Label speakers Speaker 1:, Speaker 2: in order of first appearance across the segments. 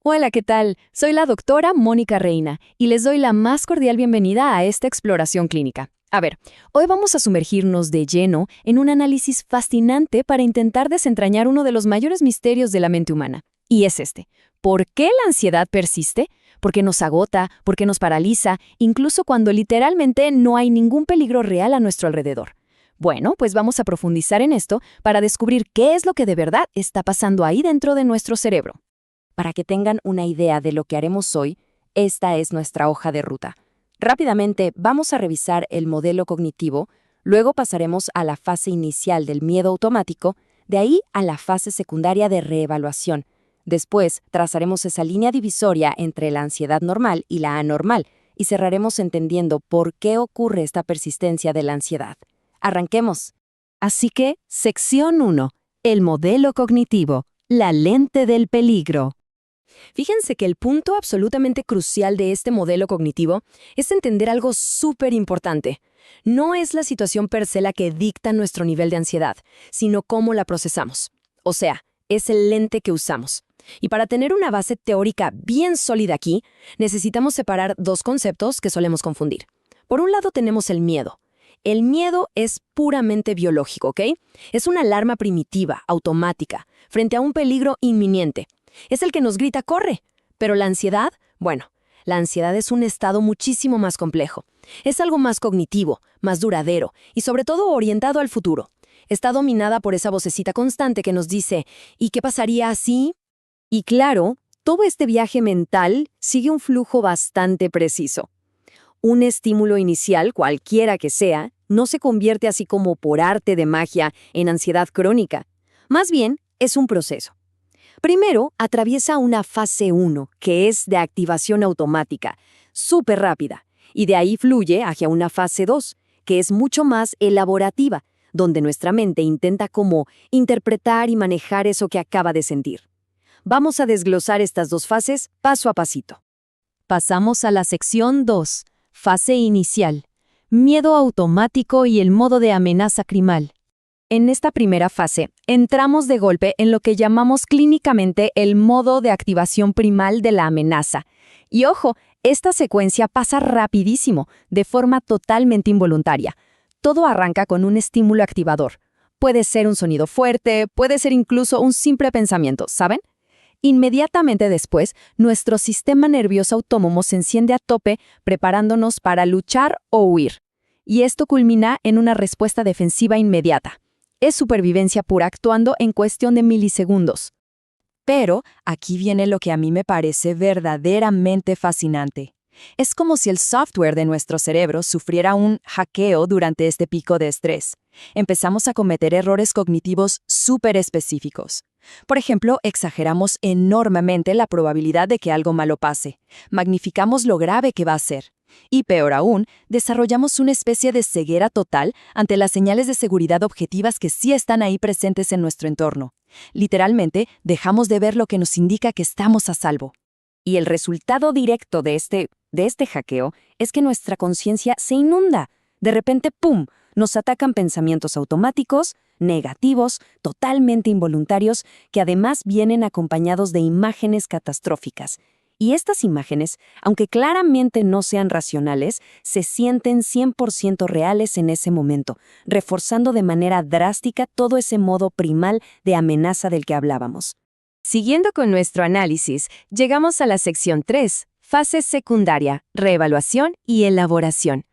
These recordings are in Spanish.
Speaker 1: Hola, ¿qué tal? Soy la doctora Mónica Reina y les doy la más cordial bienvenida a esta exploración clínica. A ver, hoy vamos a sumergirnos de lleno en un análisis fascinante para intentar desentrañar uno de los mayores misterios de la mente humana. Y es este. ¿Por qué la ansiedad persiste? ¿Por qué nos agota? ¿Por qué nos paraliza? Incluso cuando literalmente no hay ningún peligro real a nuestro alrededor. Bueno, pues vamos a profundizar en esto para descubrir qué es lo que de verdad está pasando ahí dentro de nuestro cerebro. Para que tengan una idea de lo que haremos hoy, esta es nuestra hoja de ruta. Rápidamente vamos a revisar el modelo cognitivo, luego pasaremos a la fase inicial del miedo automático, de ahí a la fase secundaria de reevaluación. Después trazaremos esa línea divisoria entre la ansiedad normal y la anormal y cerraremos entendiendo por qué ocurre esta persistencia de la ansiedad. Arranquemos. Así que, sección 1. El modelo cognitivo, la lente del peligro. Fíjense que el punto absolutamente crucial de este modelo cognitivo es entender algo súper importante. No es la situación per se la que dicta nuestro nivel de ansiedad, sino cómo la procesamos. O sea, es el lente que usamos. Y para tener una base teórica bien sólida aquí, necesitamos separar dos conceptos que solemos confundir. Por un lado tenemos el miedo. El miedo es puramente biológico, ¿ok? Es una alarma primitiva, automática, frente a un peligro inminente. Es el que nos grita, ¡corre! Pero la ansiedad, bueno, la ansiedad es un estado muchísimo más complejo. Es algo más cognitivo, más duradero y sobre todo orientado al futuro. Está dominada por esa vocecita constante que nos dice, ¿y qué pasaría si? Y claro, todo este viaje mental sigue un flujo bastante preciso. Un estímulo inicial, cualquiera que sea, no se convierte así como por arte de magia en ansiedad crónica. Más bien, es un proceso. Primero, atraviesa una fase 1, que es de activación automática, súper rápida, y de ahí fluye hacia una fase 2, que es mucho más elaborativa, donde nuestra mente intenta como interpretar y manejar eso que acaba de sentir. Vamos a desglosar estas dos fases paso a pasito. Pasamos a la sección 2, fase inicial, miedo automático y el modo de amenaza primal. En esta primera fase, entramos de golpe en lo que llamamos clínicamente el modo de activación primal de la amenaza. Y ojo, esta secuencia pasa rapidísimo, de forma totalmente involuntaria. Todo arranca con un estímulo activador. Puede ser un sonido fuerte, puede ser incluso un simple pensamiento, ¿saben? Inmediatamente después, nuestro sistema nervioso autónomo se enciende a tope, preparándonos para luchar o huir. Y esto culmina en una respuesta defensiva inmediata. Es supervivencia pura actuando en cuestión de milisegundos. Pero aquí viene lo que a mí me parece verdaderamente fascinante. Es como si el software de nuestro cerebro sufriera un hackeo durante este pico de estrés. Empezamos a cometer errores cognitivos súper específicos. Por ejemplo, exageramos enormemente la probabilidad de que algo malo pase. Magnificamos lo grave que va a ser. Y peor aún, desarrollamos una especie de ceguera total ante las señales de seguridad objetivas que sí están ahí presentes en nuestro entorno. Literalmente, dejamos de ver lo que nos indica que estamos a salvo. Y el resultado directo de este hackeo es que nuestra conciencia se inunda. De repente, ¡pum!, nos atacan pensamientos automáticos, negativos, totalmente involuntarios, que además vienen acompañados de imágenes catastróficas. Y estas imágenes, aunque claramente no sean racionales, se sienten 100% reales en ese momento, reforzando de manera drástica todo ese modo primal de amenaza del que hablábamos. Siguiendo con nuestro análisis, llegamos a la sección 3, fase secundaria, reevaluación y elaboración.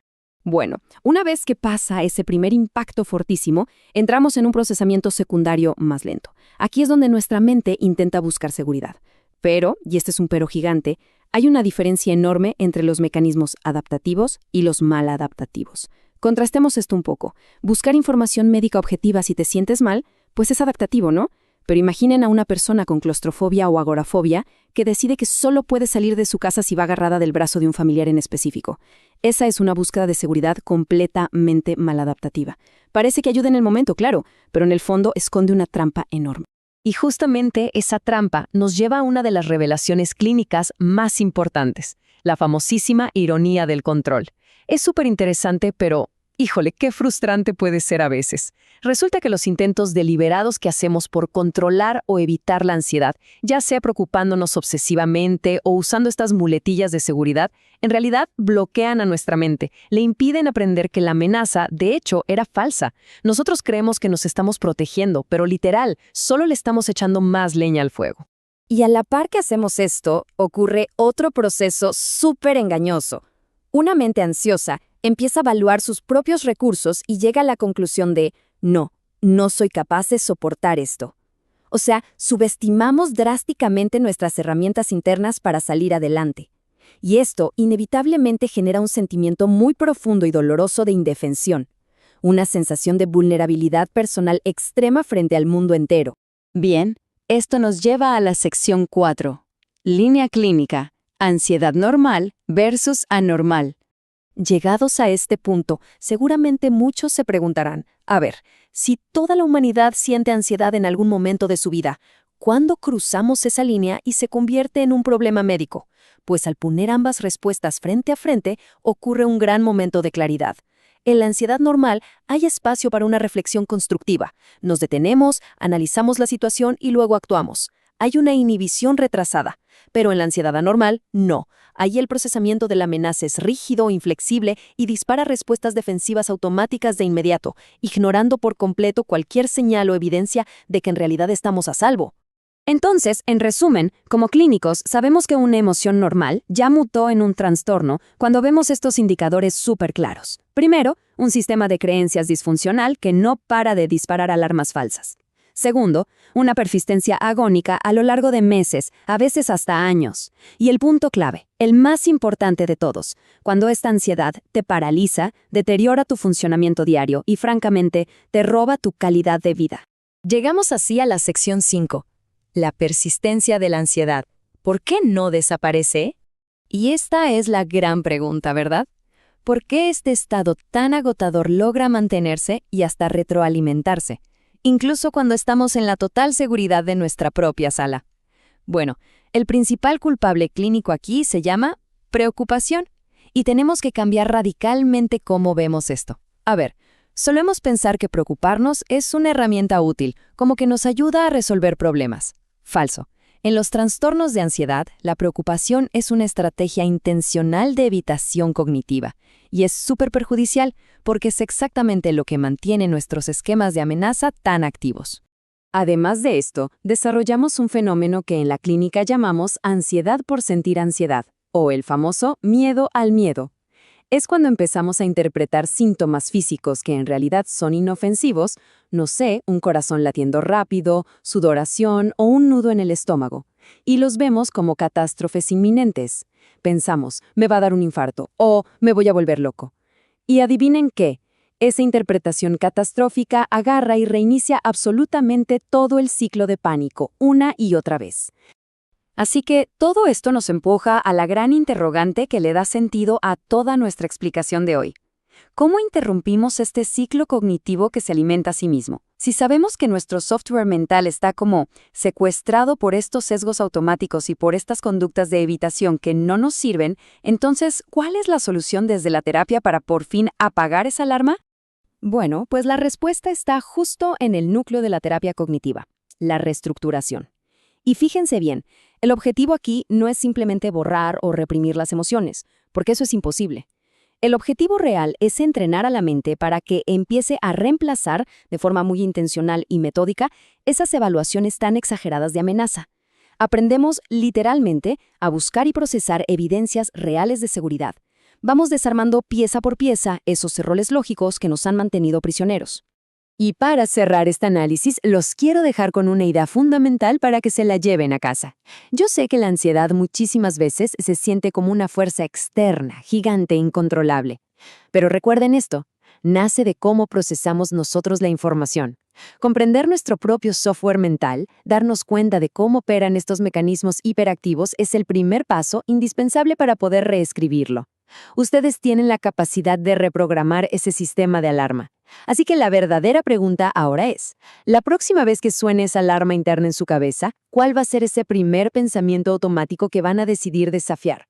Speaker 1: Bueno, una vez que pasa ese primer impacto fortísimo, entramos en un procesamiento secundario más lento. Aquí es donde nuestra mente intenta buscar seguridad. Pero, y este es un pero gigante, hay una diferencia enorme entre los mecanismos adaptativos y los maladaptativos. Contrastemos esto un poco. Buscar información médica objetiva si te sientes mal, pues es adaptativo, ¿no? Pero imaginen a una persona con claustrofobia o agorafobia que decide que solo puede salir de su casa si va agarrada del brazo de un familiar en específico. Esa es una búsqueda de seguridad completamente maladaptativa. Parece que ayuda en el momento, claro, pero en el fondo esconde una trampa enorme. Y justamente esa trampa nos lleva a una de las revelaciones clínicas más importantes, la famosísima ironía del control. Es súper interesante, pero Híjole, qué frustrante puede ser a veces. Resulta que los intentos deliberados que hacemos por controlar o evitar la ansiedad, ya sea preocupándonos obsesivamente o usando estas muletillas de seguridad, en realidad bloquean a nuestra mente, le impiden aprender que la amenaza, de hecho, era falsa. Nosotros creemos que nos estamos protegiendo, pero literal, solo le estamos echando más leña al fuego.
Speaker 2: Y a la par que hacemos esto, ocurre otro proceso súper engañoso. Una mente ansiosa empieza a evaluar sus propios recursos y llega a la conclusión de, no soy capaz de soportar esto. O sea, subestimamos drásticamente nuestras herramientas internas para salir adelante. Y esto inevitablemente genera un sentimiento muy profundo y doloroso de indefensión, una sensación de vulnerabilidad personal extrema frente al mundo entero.
Speaker 1: Bien, esto nos lleva a la sección 4. Línea clínica. Ansiedad normal versus anormal. Llegados a este punto, seguramente muchos se preguntarán, a ver, si toda la humanidad siente ansiedad en algún momento de su vida, ¿cuándo cruzamos esa línea y se convierte en un problema médico? Pues al poner ambas respuestas frente a frente, ocurre un gran momento de claridad. En la ansiedad normal hay espacio para una reflexión constructiva. Nos detenemos, analizamos la situación y luego actuamos. Hay una inhibición retrasada. Pero en la ansiedad anormal, no. Ahí el procesamiento de la amenaza es rígido, inflexible y dispara respuestas defensivas automáticas de inmediato, ignorando por completo cualquier señal o evidencia de que en realidad estamos a salvo. Entonces, en resumen, como clínicos, sabemos que una emoción normal ya mutó en un trastorno cuando vemos estos indicadores súper claros. Primero, un sistema de creencias disfuncional que no para de disparar alarmas falsas. Segundo, una persistencia agónica a lo largo de meses, a veces hasta años. Y el punto clave, el más importante de todos, cuando esta ansiedad te paraliza, deteriora tu funcionamiento diario y, francamente, te roba tu calidad de vida. Llegamos así a la sección 5. La persistencia de la ansiedad. ¿Por qué no desaparece? Y esta es la gran pregunta, ¿verdad? ¿Por qué este estado tan agotador logra mantenerse y hasta retroalimentarse, incluso cuando estamos en la total seguridad de nuestra propia sala? Bueno, el principal culpable clínico aquí se llama preocupación, y tenemos que cambiar radicalmente cómo vemos esto. A ver, solemos pensar que preocuparnos es una herramienta útil, como que nos ayuda a resolver problemas. Falso. En los trastornos de ansiedad, la preocupación es una estrategia intencional de evitación cognitiva, y es súper perjudicial porque es exactamente lo que mantiene nuestros esquemas de amenaza tan activos. Además de esto, desarrollamos un fenómeno que en la clínica llamamos ansiedad por sentir ansiedad, o el famoso miedo al miedo. Es cuando empezamos a interpretar síntomas físicos que en realidad son inofensivos, no sé, un corazón latiendo rápido, sudoración o un nudo en el estómago, y los vemos como catástrofes inminentes. Pensamos, me va a dar un infarto o me voy a volver loco. Y adivinen qué, esa interpretación catastrófica agarra y reinicia absolutamente todo el ciclo de pánico, una y otra vez. Así que todo esto nos empuja a la gran interrogante que le da sentido a toda nuestra explicación de hoy. ¿Cómo interrumpimos este ciclo cognitivo que se alimenta a sí mismo? Si sabemos que nuestro software mental está como secuestrado por estos sesgos automáticos y por estas conductas de evitación que no nos sirven, entonces, ¿cuál es la solución desde la terapia para por fin apagar esa alarma? Bueno, pues la respuesta está justo en el núcleo de la terapia cognitiva, la reestructuración. Y fíjense bien, el objetivo aquí no es simplemente borrar o reprimir las emociones, porque eso es imposible. El objetivo real es entrenar a la mente para que empiece a reemplazar, de forma muy intencional y metódica, esas evaluaciones tan exageradas de amenaza. Aprendemos, literalmente, a buscar y procesar evidencias reales de seguridad. Vamos desarmando pieza por pieza esos errores lógicos que nos han mantenido prisioneros. Y para cerrar este análisis, los quiero dejar con una idea fundamental para que se la lleven a casa. Yo sé que la ansiedad muchísimas veces se siente como una fuerza externa, gigante e incontrolable. Pero recuerden esto, nace de cómo procesamos nosotros la información. Comprender nuestro propio software mental, darnos cuenta de cómo operan estos mecanismos hiperactivos es el primer paso indispensable para poder reescribirlo. Ustedes tienen la capacidad de reprogramar ese sistema de alarma. Así que la verdadera pregunta ahora es, la próxima vez que suene esa alarma interna en su cabeza, ¿cuál va a ser ese primer pensamiento automático que van a decidir desafiar?